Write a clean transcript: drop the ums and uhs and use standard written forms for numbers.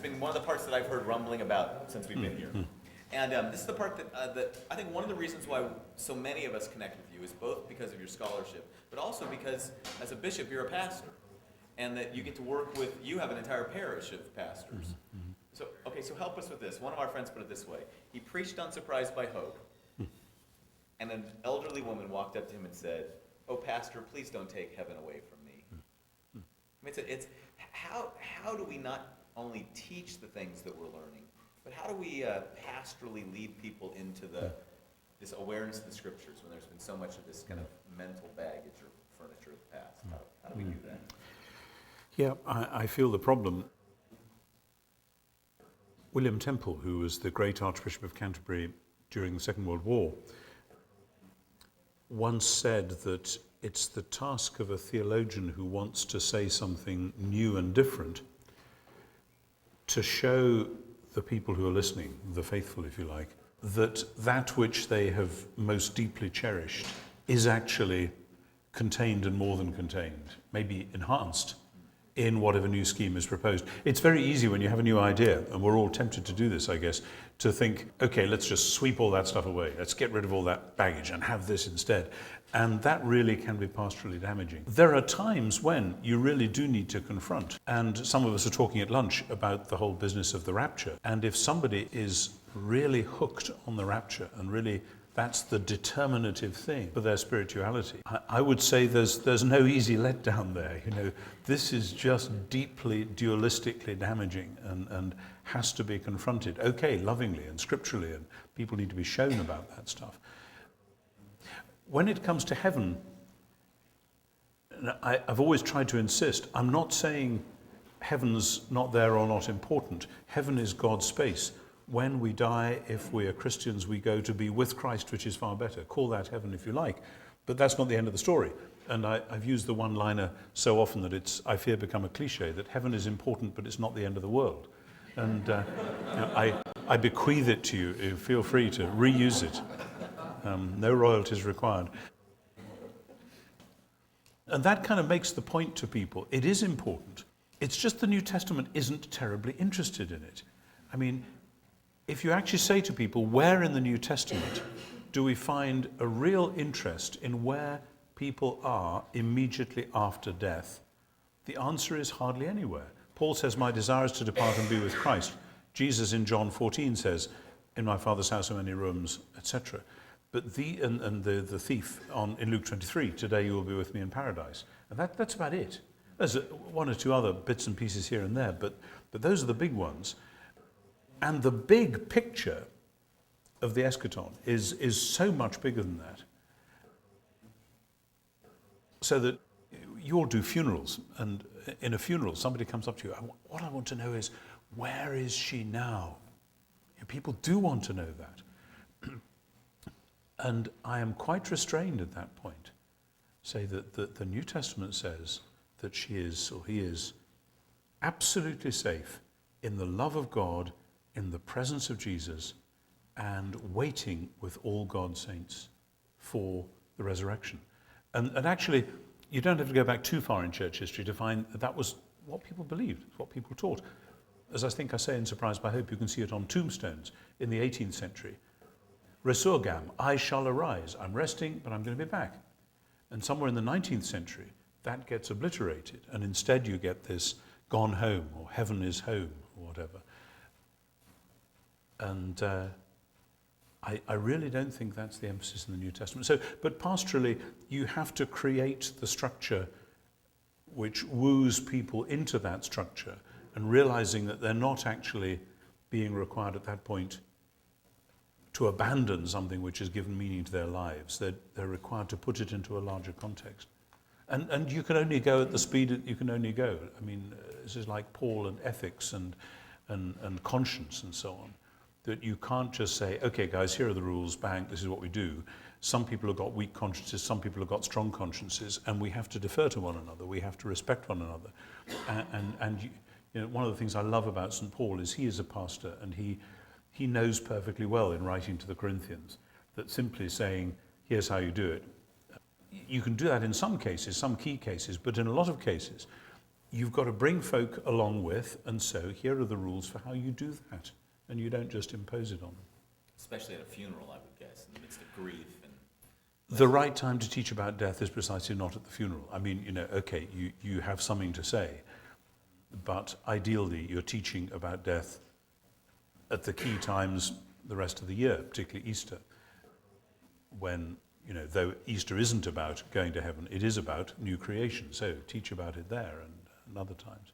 been one of the parts that I've heard rumbling about since we've been here. And this is the part that I think one of the reasons why so many of us connect with you is both because of your scholarship, but also because as a bishop, you're a pastor. And that you get to work with, you have an entire parish of pastors. So help us with this. One of our friends put it this way. He preached Unsurprised by Hope, and an elderly woman walked up to him and said, "Oh, pastor, please don't take heaven away from me." I mean, it's how do we not only teach the things that we're learning, but how do we pastorally lead people into this awareness of the scriptures when there's been so much of this kind of mental baggage or furniture of the past? How do we do that? Yeah, I feel the problem. William Temple, who was the great Archbishop of Canterbury during the Second World War, once said that it's the task of a theologian who wants to say something new and different to show the people who are listening, the faithful if you like, that which they have most deeply cherished is actually contained and more than contained, maybe enhanced in whatever new scheme is proposed. It's very easy when you have a new idea, and we're all tempted to do this, I guess, to think, okay, let's just sweep all that stuff away. Let's get rid of all that baggage and have this instead. And that really can be pastorally damaging. There are times when you really do need to confront. And some of us are talking at lunch about the whole business of the rapture. And if somebody is really hooked on the rapture and really that's the determinative thing for their spirituality, I would say there's no easy letdown there. You know, this is just deeply dualistically damaging and has to be confronted. Okay, lovingly and scripturally, and people need to be shown about that stuff. When it comes to heaven, I've always tried to insist, I'm not saying heaven's not there or not important. Heaven is God's space. When we die, if we are Christians, we go to be with Christ, which is far better. Call that heaven if you like, but that's not the end of the story. And I've used the one-liner so often that it's, I fear, become a cliche, that heaven is important, but it's not the end of the world. And I bequeath it to you. Feel free to reuse it. No royalties required. And that kind of makes the point to people. It is important. It's just the New Testament isn't terribly interested in it. I mean, if you actually say to people, where in the New Testament do we find a real interest in where people are immediately after death? The answer is hardly anywhere. Paul says, my desire is to depart and be with Christ. Jesus in John 14 says, in my Father's house are many rooms, etc. But the thief in Luke 23, today you will be with me in paradise. And that's about it. There's one or two other bits and pieces here and there, but those are the big ones. And the big picture of the eschaton is so much bigger than that. So that you all do funerals, and in a funeral, somebody comes up to you, what I want to know is, where is she now? And people do want to know that. And I am quite restrained at that point. Say that the New Testament says that she is, or he is, absolutely safe in the love of God, in the presence of Jesus, and waiting with all God's saints for the resurrection. And actually, you don't have to go back too far in church history to find that was what people believed, what people taught. As I think I say in Surprised by Hope, you can see it on tombstones in the 18th century. Resurgam, I shall arise. I'm resting, but I'm going to be back. And somewhere in the 19th century, that gets obliterated, and instead you get this gone home, or heaven is home, or whatever. And I really don't think that's the emphasis in the New Testament. So, but pastorally, you have to create the structure which woos people into that structure, and realizing that they're not actually being required at that point to abandon something which has given meaning to their lives. They're required to put it into a larger context. And you can only go at the speed that you can only go. I mean, this is like Paul and ethics and conscience and so on. That you can't just say, okay guys, here are the rules, bang, this is what we do. Some people have got weak consciences, some people have got strong consciences, and we have to defer to one another, we have to respect one another. And you know, one of the things I love about St. Paul is he is a pastor, and he knows perfectly well in writing to the Corinthians that simply saying, here's how you do it. You can do that in some cases, some key cases, but in a lot of cases, you've got to bring folk along with, and so here are the rules for how you do that. And you don't just impose it on them. Especially at a funeral, I would guess, in the midst of grief. And The right time to teach about death is precisely not at the funeral. I mean, okay, you have something to say, but ideally you're teaching about death at the key times the rest of the year, particularly Easter, when, though Easter isn't about going to heaven, it is about new creation. So teach about it there and other times.